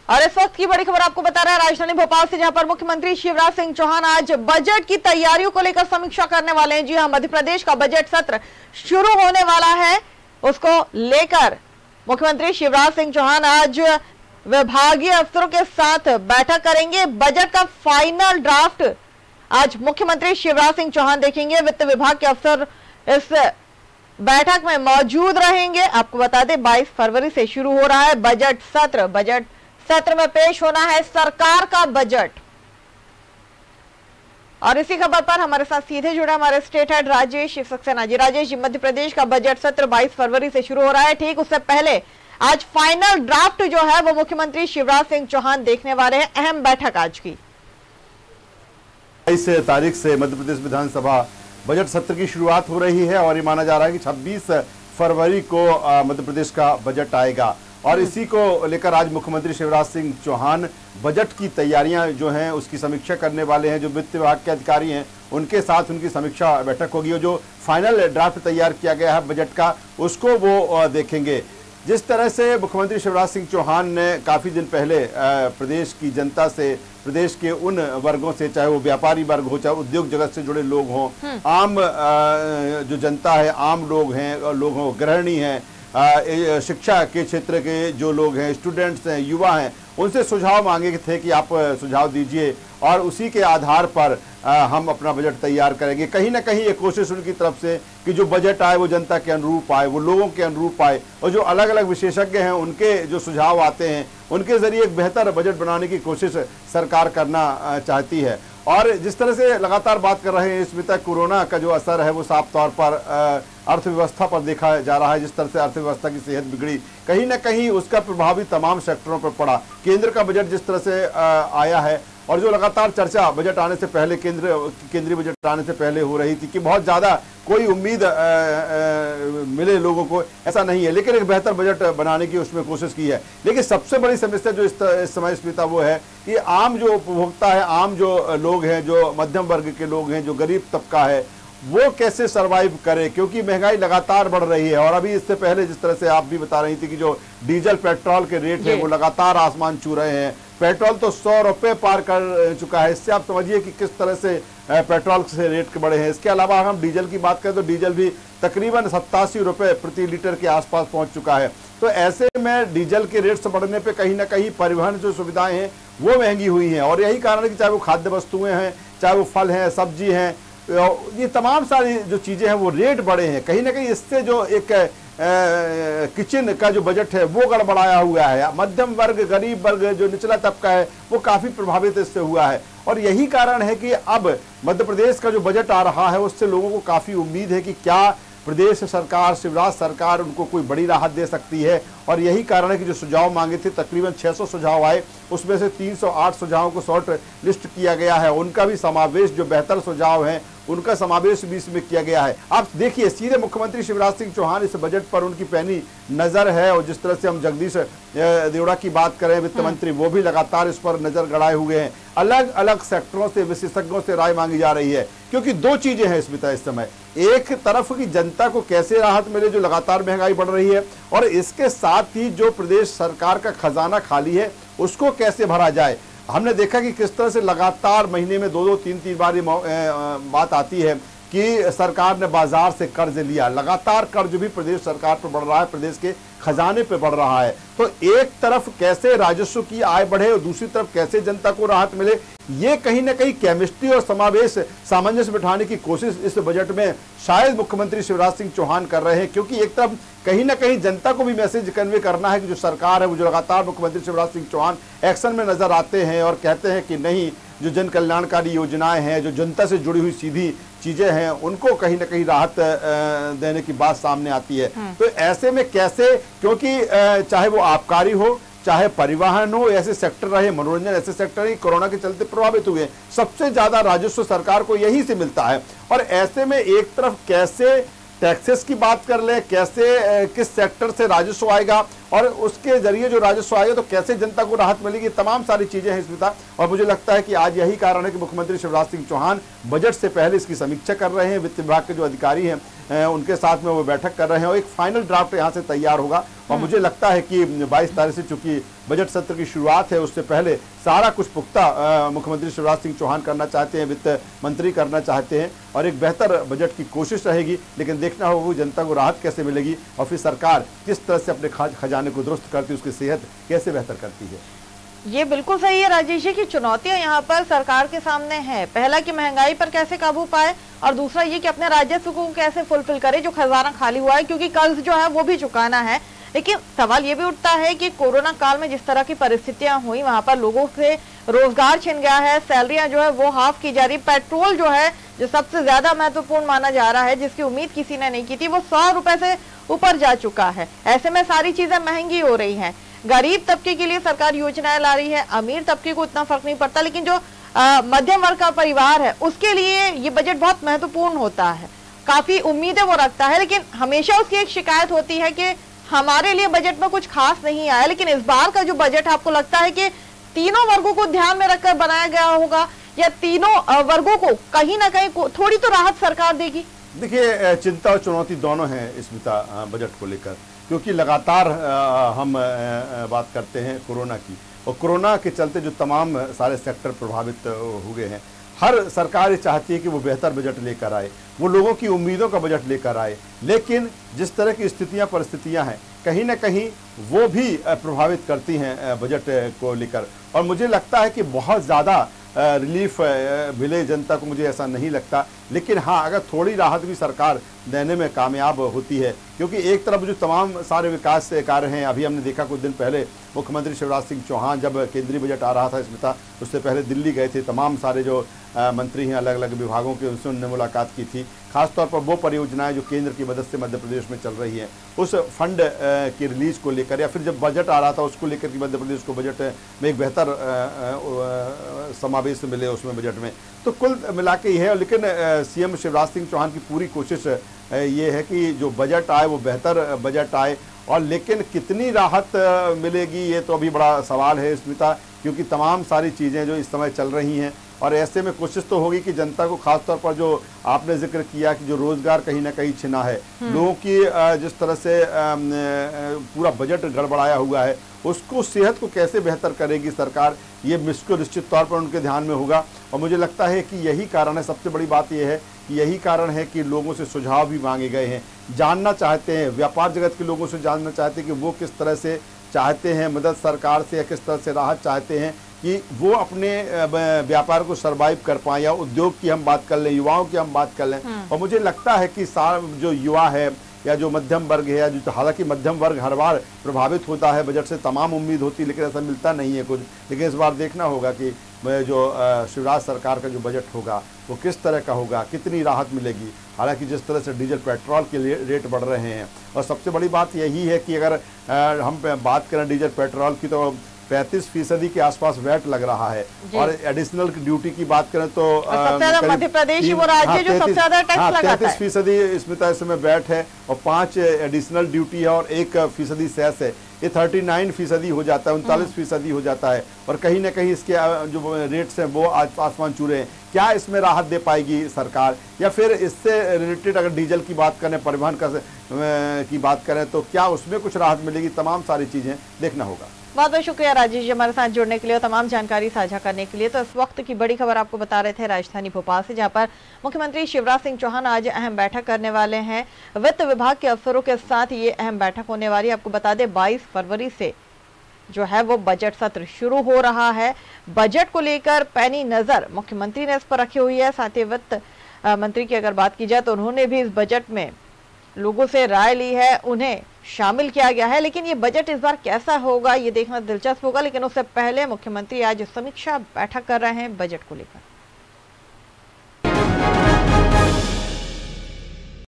और इस वक्त की बड़ी खबर आपको बता रहा है राजधानी भोपाल से, जहां पर मुख्यमंत्री शिवराज सिंह चौहान आज बजट की तैयारियों को लेकर समीक्षा करने वाले हैं। जी हां, मध्य प्रदेश का बजट सत्र शुरू होने वाला है, उसको लेकर मुख्यमंत्री शिवराज सिंह चौहान आज विभागीय अफसरों के साथ बैठक करेंगे। बजट का फाइनल ड्राफ्ट आज मुख्यमंत्री शिवराज सिंह चौहान देखेंगे। वित्त विभाग के अफसर इस बैठक में मौजूद रहेंगे। आपको बता दें 22 फरवरी से शुरू हो रहा है बजट सत्र। बजट सत्र में पेश होना है सरकार का बजट। और इसी खबर पर हमारे साथ सीधे जुड़े हमारे स्टेट हेड राजेश सक्सेना जी। राजेश जी, मध्य प्रदेश का बजट सत्र 22 फरवरी से शुरू हो रहा है, ठीक उससे पहले आज फाइनल ड्राफ्ट जो है वो मुख्यमंत्री शिवराज सिंह चौहान देखने वाले हैं। अहम बैठक आज की 22 तारीख से मध्य प्रदेश विधानसभा बजट सत्र की शुरुआत हो रही है और ये माना जा रहा है कि 26 फरवरी को मध्य प्रदेश का बजट आएगा। और इसी को लेकर आज मुख्यमंत्री शिवराज सिंह चौहान बजट की तैयारियां जो हैं उसकी समीक्षा करने वाले हैं। जो वित्त विभाग के अधिकारी हैं उनके साथ उनकी समीक्षा बैठक होगी और जो फाइनल ड्राफ्ट तैयार किया गया है बजट का उसको वो देखेंगे। जिस तरह से मुख्यमंत्री शिवराज सिंह चौहान ने काफ़ी दिन पहले प्रदेश की जनता से, प्रदेश के उन वर्गों से, चाहे वो व्यापारी वर्ग हो, चाहे उद्योग जगत से जुड़े लोग हों, आम जो जनता है, आम लोग हों, गृहिणी हैं, शिक्षा के क्षेत्र के जो लोग हैं, स्टूडेंट्स हैं, युवा हैं, उनसे सुझाव मांगे थे कि आप सुझाव दीजिए और उसी के आधार पर हम अपना बजट तैयार करेंगे। कहीं ना कहीं ये कोशिश उनकी तरफ से कि जो बजट आए वो जनता के अनुरूप आए, वो लोगों के अनुरूप आए और जो अलग अलग विशेषज्ञ हैं उनके जो सुझाव आते हैं उनके जरिए एक बेहतर बजट बनाने की कोशिश सरकार करना चाहती है। और जिस तरह से लगातार बात कर रहे हैं स्मिता, कोरोना का जो असर है वो साफ तौर पर अर्थव्यवस्था पर देखा जा रहा है। जिस तरह से अर्थव्यवस्था की सेहत बिगड़ी, कहीं ना कहीं उसका प्रभाव भी तमाम सेक्टरों पर पड़ा। केंद्र का बजट जिस तरह से आया है और जो लगातार चर्चा बजट आने से पहले, केंद्रीय बजट आने से पहले हो रही थी कि बहुत ज़्यादा कोई उम्मीद मिले लोगों को, ऐसा नहीं है, लेकिन एक बेहतर बजट बनाने की उसमें कोशिश की है। लेकिन सबसे बड़ी समस्या जो इस समय स्मिता वो है कि आम जो उपभोक्ता है, आम जो लोग हैं, जो मध्यम वर्ग के लोग हैं, जो गरीब तबका है, वो कैसे सरवाइव करे, क्योंकि महंगाई लगातार बढ़ रही है। और अभी इससे पहले जिस तरह से आप भी बता रही थी कि जो डीजल पेट्रोल के रेट है वो लगातार आसमान छू रहे हैं। पेट्रोल तो 100 रुपये पार कर चुका है। इससे आप समझिए कि किस तरह से पेट्रोल से रेट बढ़े हैं। इसके अलावा हम डीजल की बात करें तो डीजल भी तकरीबन 87 रुपये प्रति लीटर के आसपास पहुंच चुका है। तो ऐसे में डीजल के रेट्स बढ़ने पे कहीं ना कहीं परिवहन जो सुविधाएं हैं वो महंगी हुई हैं। और यही कारण है कि चाहे वो खाद्य वस्तुएं हैं, चाहे वो फल हैं, सब्जी हैं, ये तमाम सारी जो चीज़ें हैं वो रेट बढ़े हैं। कहीं ना कहीं इससे जो एक किचन का जो बजट है वो गड़बड़ाया हुआ है। मध्यम वर्ग, गरीब वर्ग, जो निचला तबका है वो काफ़ी प्रभावित इससे हुआ है। और यही कारण है कि अब मध्य प्रदेश का जो बजट आ रहा है उससे लोगों को काफ़ी उम्मीद है कि क्या प्रदेश सरकार, शिवराज सरकार उनको कोई बड़ी राहत दे सकती है। और यही कारण है कि जो सुझाव मांगे थे तकरीबन 600 सुझाव आए, उसमें से 308 सुझावों को शॉर्ट लिस्ट किया गया है। उनका भी समावेश, जो बेहतर सुझाव हैं उनका समावेश भी इसमें किया गया है। आप देखिए सीधे मुख्यमंत्री शिवराज सिंह चौहान इस बजट पर उनकी पैनी नजर है। और जिस तरह से हम जगदीश देवड़ा की बात करें, वित्त मंत्री, वो भी लगातार इस पर नजर गड़ाए हुए हैं। अलग अलग सेक्टरों से, विशेषज्ञों से राय मांगी जा रही है, क्योंकि दो चीजें हैं इसमें इस समय। एक तरफ की जनता को कैसे राहत मिले, जो लगातार महंगाई बढ़ रही है, और इसके साथ ही जो प्रदेश सरकार का खजाना खाली है उसको कैसे भरा जाए। हमने देखा कि किस तरह से लगातार महीने में 2-2, 3-3 बार ये बात आती है कि सरकार ने बाजार से कर्ज लिया। लगातार कर्ज भी प्रदेश सरकार पर बढ़ रहा है, प्रदेश के खजाने पे बढ़ रहा है। तो एक तरफ कैसे राजस्व की आय बढ़े और दूसरी तरफ कैसे जनता को राहत मिले, ये कहीं ना कहीं केमिस्ट्री और समावेश, सामंजस्य बिठाने की कोशिश इस बजट में शायद मुख्यमंत्री शिवराज सिंह चौहान कर रहे हैं। क्योंकि एक तरफ कहीं ना कहीं जनता को भी मैसेज कन्वे करना है कि जो सरकार है वो, जो लगातार मुख्यमंत्री शिवराज सिंह चौहान एक्शन में नजर आते हैं और कहते हैं कि नहीं, जो जन कल्याणकारी योजनाएं हैं, जो जनता से जुड़ी हुई सीधी चीजें हैं, उनको कहीं ना कहीं राहत देने की बात सामने आती है। तो ऐसे में कैसे, क्योंकि चाहे वो आबकारी हो, चाहे परिवहन हो, ऐसे सेक्टर रहे, मनोरंजन ऐसे सेक्टर ही कोरोना के चलते प्रभावित हुए, सबसे ज्यादा राजस्व सरकार को यही से मिलता है। और ऐसे में एक तरफ कैसे टैक्सेस की बात कर ले, कैसे किस सेक्टर से राजस्व आएगा और उसके जरिए जो राजस्व आएगा तो कैसे जनता को राहत मिलेगी, तमाम सारी चीजें हैं इसमें। और मुझे लगता है कि आज यही कारण है कि मुख्यमंत्री शिवराज सिंह चौहान बजट से पहले इसकी समीक्षा कर रहे हैं। वित्त विभाग के जो अधिकारी हैं उनके साथ में वो बैठक कर रहे हैं और एक फाइनल ड्राफ्ट यहाँ से तैयार होगा। और मुझे लगता है कि 22 तारीख से चूंकि बजट सत्र की शुरुआत है, उससे पहले सारा कुछ पुख्ता मुख्यमंत्री शिवराज सिंह चौहान करना चाहते हैं, वित्त मंत्री करना चाहते हैं और एक बेहतर बजट की कोशिश रहेगी। लेकिन देखना होगा जनता को राहत कैसे मिलेगी और फिर सरकार किस तरह से अपने खजाने को दुरुस्त करती है, उसकी सेहत कैसे बेहतर करती है। ये बिल्कुल सही है राजेश जी की चुनौतियां यहाँ पर सरकार के सामने है। पहला कि महंगाई पर कैसे काबू पाए और दूसरा ये कि अपने राजस्व को कैसे फुलफिल करे जो खजाना खाली हुआ है, क्योंकि कर्ज जो है वो भी चुकाना है। लेकिन सवाल ये भी उठता है कि कोरोना काल में जिस तरह की परिस्थितियां हुई वहां पर लोगों से रोजगार छिन गया है, सैलरियां जो है वो हाफ की जा रही, पेट्रोल जो है जो सबसे ज्यादा महत्वपूर्ण माना जा रहा है, जिसकी उम्मीद किसी ने नहीं की थी, वो 100 रुपए से ऊपर जा चुका है। ऐसे में सारी चीजें महंगी हो रही हैं। गरीब तबके के लिए सरकार योजनाएं ला रही है, अमीर तबके को इतना फर्क नहीं पड़ता, लेकिन जो मध्यम वर्ग का परिवार है उसके लिए ये बजट बहुत महत्वपूर्ण होता है। काफी उम्मीदें वो रखता है, लेकिन हमेशा उसकी एक शिकायत होती है कि हमारे लिए बजट में कुछ खास नहीं आया। लेकिन इस बार का जो बजट आपको लगता है कि तीनों वर्गों को ध्यान में रखकर बनाया गया होगा या तीनों वर्गों को कहीं ना कहीं थोड़ी तो राहत सरकार देगी? देखिए, चिंता और चुनौती दोनों हैं स्मिता बजट को लेकर, क्योंकि लगातार हम बात करते हैं कोरोना की और कोरोना के चलते जो तमाम सारे सेक्टर प्रभावित हो गए हैं। हर सरकार ये चाहती है कि वो बेहतर बजट लेकर आए, वो लोगों की उम्मीदों का बजट लेकर आए, लेकिन जिस तरह की स्थितियां परिस्थितियां हैं कहीं ना कहीं वो भी प्रभावित करती हैं बजट को लेकर। और मुझे लगता है कि बहुत ज़्यादा रिलीफ मिले जनता को, मुझे ऐसा नहीं लगता। लेकिन हाँ, अगर थोड़ी राहत भी सरकार देने में कामयाब होती है, क्योंकि एक तरफ जो तमाम सारे विकास कार्य हैं, अभी हमने देखा कुछ दिन पहले मुख्यमंत्री शिवराज सिंह चौहान जब केंद्रीय बजट आ रहा था स्मिता, उससे पहले दिल्ली गए थे, तमाम सारे जो मंत्री हैं अलग अलग विभागों के, उनसे उन्होंने मुलाकात की थी। खासतौर पर वो परियोजनाएं जो केंद्र की मदद से मध्य प्रदेश में चल रही हैं, उस फंड की रिलीज को लेकर, या फिर जब बजट आ रहा था उसको लेकर कि मध्य प्रदेश को बजट में एक बेहतर समावेश मिले उसमें बजट में, तो कुल मिला के ये है। लेकिन सीएम शिवराज सिंह चौहान की पूरी कोशिश ये है कि जो बजट आए वो बेहतर बजट आए, और लेकिन कितनी राहत मिलेगी ये तो अभी बड़ा सवाल है स्मिता, क्योंकि तमाम सारी चीज़ें जो इस समय चल रही हैं और ऐसे में कोशिश तो होगी कि जनता को, खासतौर पर जो आपने जिक्र किया कि जो रोजगार कहीं ना कहीं छिना है, लोगों की जिस तरह से पूरा बजट गड़बड़ाया हुआ है, उसको सेहत को कैसे बेहतर करेगी सरकार, ये निश्चित तौर पर उनके ध्यान में होगा। और मुझे लगता है कि यही कारण है, सबसे बड़ी बात यह है कि यही कारण है कि लोगों से सुझाव भी मांगे गए हैं, जानना चाहते हैं, व्यापार जगत के लोगों से जानना चाहते हैं कि वो किस तरह से चाहते हैं मदद सरकार से, या किस तरह से राहत चाहते हैं कि वो अपने व्यापार को सरवाइव कर पाएं, या उद्योग की हम बात कर लें, युवाओं की हम बात कर लें। और मुझे लगता है कि सारा जो युवा है या जो मध्यम वर्ग है, या जो, हालांकि मध्यम वर्ग हर बार प्रभावित होता है बजट से, तमाम उम्मीद होती है लेकिन ऐसा मिलता नहीं है कुछ। लेकिन इस बार देखना होगा कि जो शिवराज सरकार का जो बजट होगा वो किस तरह का होगा, कितनी राहत मिलेगी। हालांकि जिस तरह से डीजल पेट्रोल के रेट बढ़ रहे हैं, और सबसे बड़ी बात यही है कि अगर हम बात करें डीजल पेट्रोल की तो 35% के आसपास वैट लग रहा है, और एडिशनल ड्यूटी की बात करें तो मध्य प्रदेश वो राज्य जो सबसे ज्यादा टैक्स लगाता है। 33% स्मिता इसमें वैट है और 5 एडिशनल ड्यूटी है और 1% सेस है। ये 39% हो जाता है, 39% हो जाता है। और कहीं ना कहीं इसके जो रेट्स हैं वो आसमान छू रहे हैं। क्या इसमें राहत दे पाएगी सरकार, या फिर इससे रिलेटेड अगर डीजल की बात करें, परिवहन की बात करें, तो क्या उसमें कुछ राहत मिलेगी? तमाम सारी चीजें देखना होगा। बहुत बहुत शुक्रिया राजेश जी हमारे साथ जुड़ने के लिए और तमाम जानकारी साझा करने के लिए। तो इस वक्त की बड़ी खबर आपको बता रहे थे राजधानी भोपाल से, जहां पर मुख्यमंत्री शिवराज सिंह चौहान आज अहम बैठक करने वाले हैं। वित्त विभाग के अफसरों के साथ ये अहम बैठक होने वाली है। आपको बता दें 22 फरवरी से जो है वो बजट सत्र शुरू हो रहा है। बजट को लेकर पैनी नजर मुख्यमंत्री ने इस पर रखी हुई है। साथ ही वित्त मंत्री की अगर बात की जाए तो उन्होंने भी इस बजट में लोगों से राय ली है, उन्हें शामिल किया गया है। लेकिन ये बजट इस बार कैसा होगा ये देखना दिलचस्प होगा। लेकिन उससे पहले मुख्यमंत्री आज समीक्षा बैठक कर रहे हैं बजट को लेकर।